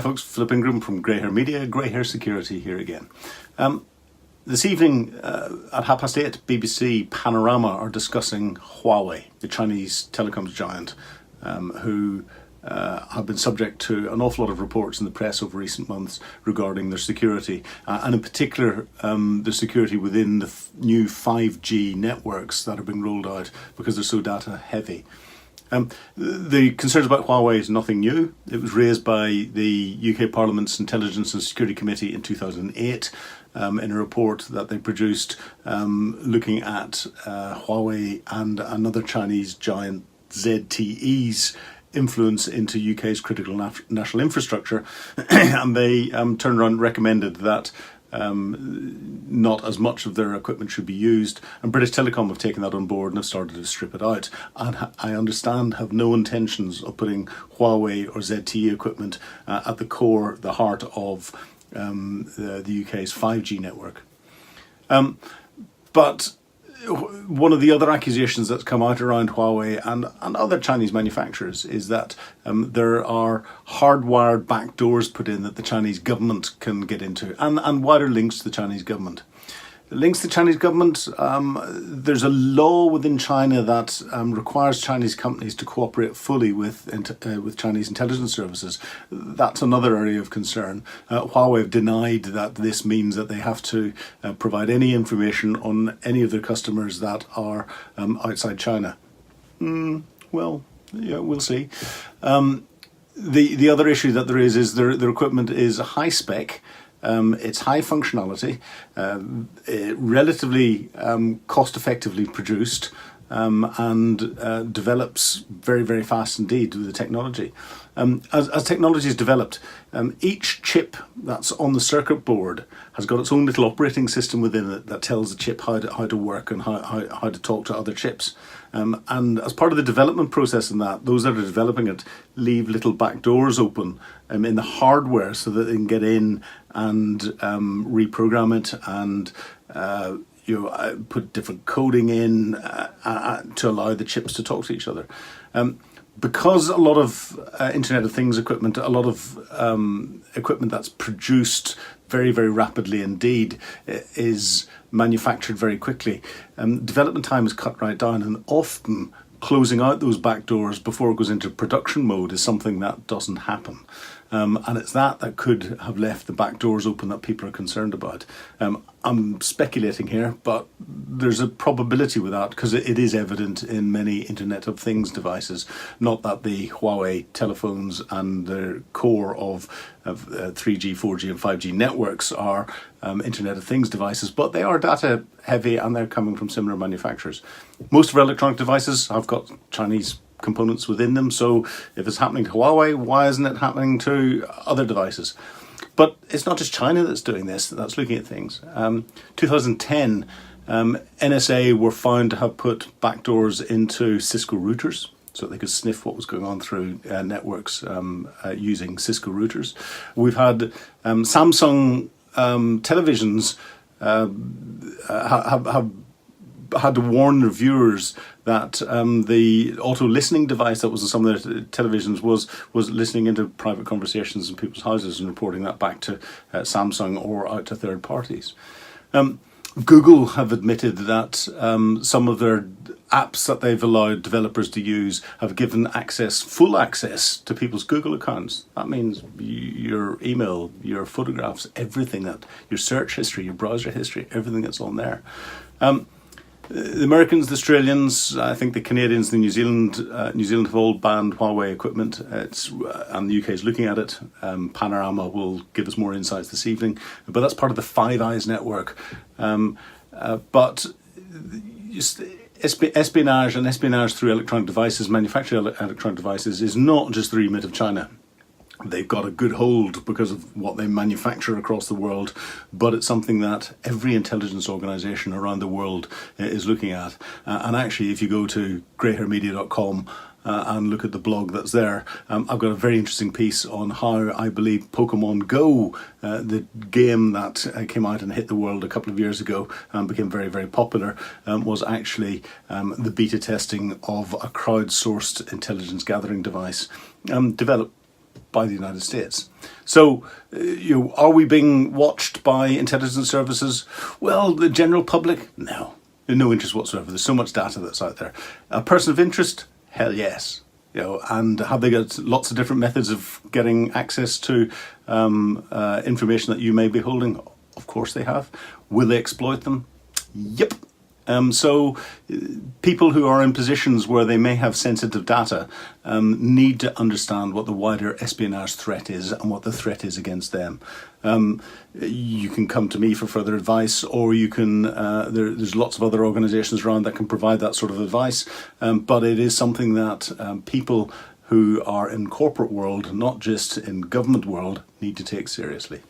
folks, Philip Ingram from Grey Hair Media, Grey Hair Security here again. This evening at 8:30, BBC Panorama are discussing Huawei, the Chinese telecoms giant, who have been subject to an awful lot of reports in the press over recent months regarding their security, and in particular the security within the new 5G networks that are being rolled out because they're so data heavy. The concerns about Huawei is nothing new. It was raised by the UK Parliament's Intelligence and Security Committee in 2008 in a report that they produced looking at Huawei and another Chinese giant ZTE's influence into UK's critical national infrastructure. And they turned around and recommended that not as much of their equipment should be used, and British Telecom have taken that on board and have started to strip it out, and I understand have no intentions of putting Huawei or ZTE equipment at the core, the heart of the UK's 5G network. But one of the other accusations that's come out around Huawei and other Chinese manufacturers is that there are hardwired backdoors put in that the Chinese government can get into, and wider links to the Chinese government. Links to the Chinese government, there's a law within China that requires Chinese companies to cooperate fully with Chinese intelligence services. That's another area of concern. Huawei have denied that this means that they have to provide any information on any of their customers that are outside China. Well, yeah, we'll see. The other issue that there is their equipment is high spec. It's high functionality, relatively cost-effectively produced, and develops very, very fast indeed with the technology. As technology is developed, each chip that's on the circuit board has got its own little operating system within it that tells the chip how to work and how to talk to other chips. And as part of the development process in that, those that are developing it leave little back doors open in the hardware so that they can get in and reprogram it and put different coding in to allow the chips to talk to each other. Because a lot of Internet of Things equipment, a lot of equipment that's produced very, very rapidly indeed is manufactured very quickly, development time is cut right down, and often closing out those back doors before it goes into production mode is something that doesn't happen. And it's that could have left the back doors open that people are concerned about. I'm speculating here, but there's a probability with that because it is evident in many Internet of Things devices. Not that the Huawei telephones and the core of 3G, 4G and 5G networks are Internet of Things devices, but they are data heavy and they're coming from similar manufacturers. Most of our electronic devices have got Chinese components within them, so if it's happening to Huawei, why isn't it happening to other devices? But it's not just China that's doing this, that's looking at things. 2010, NSA were found to have put backdoors into CISCO routers so they could sniff what was going on through networks using CISCO routers. We've had Samsung televisions have had to warn their viewers that the auto listening device that was in some of their televisions was listening into private conversations in people's houses and reporting that back to Samsung or out to third parties. Google have admitted that some of their apps that they've allowed developers to use have given full access to people's Google accounts. That means your email, your photographs, everything, that your search history, your browser history, everything that's on there. The Americans, the Australians, I think the Canadians, the New Zealand have all banned Huawei equipment. And the UK is looking at it. Panorama will give us more insights this evening, but that's part of the Five Eyes network. But espionage and espionage through electronic devices, manufactured electronic devices, is not just the remit of China. They've got a good hold because of what they manufacture across the world, but it's something that every intelligence organisation around the world is looking at. And actually, if you go to greyhairmedia.com and look at the blog that's there, I've got a very interesting piece on how I believe Pokemon Go, the game that came out and hit the world a couple of years ago and became very, very popular, was actually the beta testing of a crowdsourced intelligence gathering device developed by the United States. So, are we being watched by intelligence services? Well, the general public, no. No interest whatsoever. There's so much data that's out there. A person of interest? Hell yes. And have they got lots of different methods of getting access to information that you may be holding? Of course they have. Will they exploit them? Yep. So people who are in positions where they may have sensitive data need to understand what the wider espionage threat is and what the threat is against them. You can come to me for further advice, or you can. There's lots of other organisations around that can provide that sort of advice. But it is something that people who are in corporate world, not just in government world, need to take seriously.